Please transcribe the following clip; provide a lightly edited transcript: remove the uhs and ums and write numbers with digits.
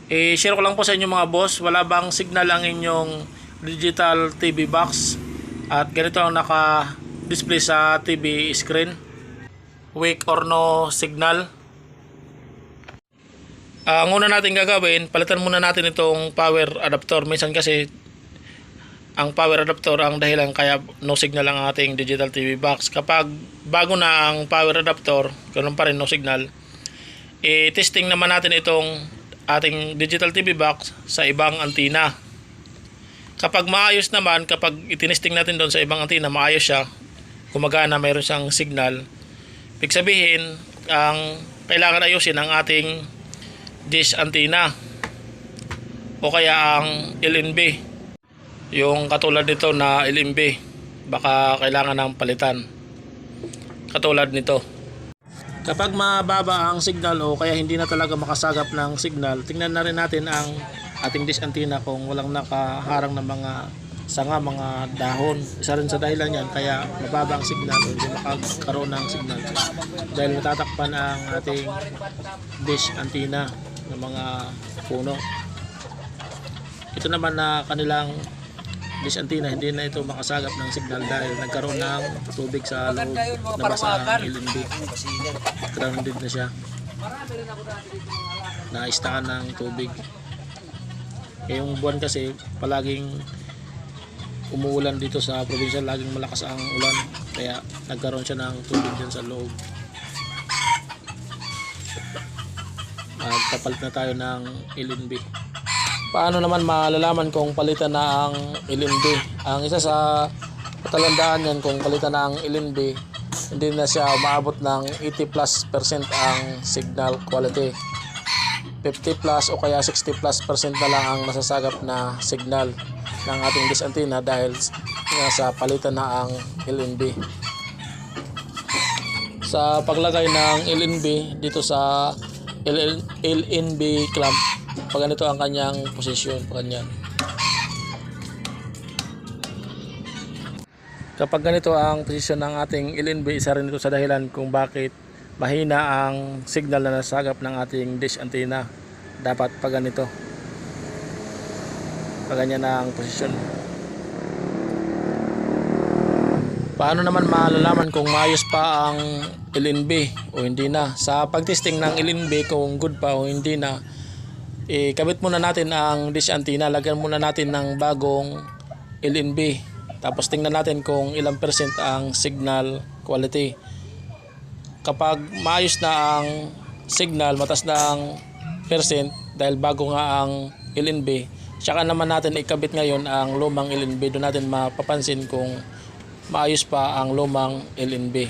I-share ko lang po sa inyo mga boss, wala bang signal ang inyong digital TV box at ganito ang naka-display sa TV screen, weak or no signal. Ang una natin gagawin, palitan muna natin itong power adapter. Minsan kasi ang power adapter ang dahilan kaya no signal ang ating digital TV box. Kapag bago na ang power adapter, ganoon pa rin no signal, i-testing naman natin itong ating digital TV box sa ibang antina. Kapag maayos naman, kapag itinesting natin doon sa ibang antina, maayos siya, gumagana, mayroon siyang signal, ibig sabihin, ang kailangan ayusin ang ating dish antenna o kaya ang LNB, yung katulad nito na LNB, baka kailangan ng palitan katulad nito. Kapag mababa ang signal o kaya hindi na talaga makasagap ng signal, tingnan na rin natin ang ating dish antenna kung walang nakaharang na mga sanga, mga dahon. Isa rin sa dahilan yan kaya mababa ang signal o hindi makakaroon ng signal dahil natatakpan ang ating dish antenna ng mga puno. Ito naman na kanilang dish antenna, hindi na ito makasagap ng signal dahil nagkaroon ng tubig sa loob, nabasa ang LNB, grounded na siya, naistakan ng tubig. Yung buwan kasi palaging umuulan dito sa probinsya, laging malakas ang ulan kaya nagkaroon siya ng tubig dyan sa loob. Magpapalit na tayo ng LNB. Paano naman malalaman kung palitan na ang LNB? Ang isa sa patalandaan yan, kung palitan na ang LNB, hindi na siya umaabot ng 80+% ang signal quality. 50+ o kaya 60+% na lang ang nasasagap na signal ng ating dish antenna dahil sa palitan na ang LNB. Sa paglagay ng LNB dito sa LNB clamp, pag ganito ang kanyang posisyon, ganyan. Kapag ganito ang posisyon ng ating LNB, isa rin ito sa dahilan kung bakit mahina ang signal na nasagap ng ating dish antenna. Dapat pag ganito, pag ganyan ang posisyon. Paano naman malalaman kung maayos pa ang LNB o hindi na? Sa pagtesting ng LNB kung good pa o hindi na, ikabit muna natin ang dish antenna, lagyan muna natin ng bagong LNB, tapos tingnan natin kung ilang percent ang signal quality. Kapag maayos na ang signal, matas na ang percent dahil bago nga ang LNB, saka naman natin ikabit ngayon ang lumang LNB. Doon natin mapapansin kung maayos pa ang lumang LNB.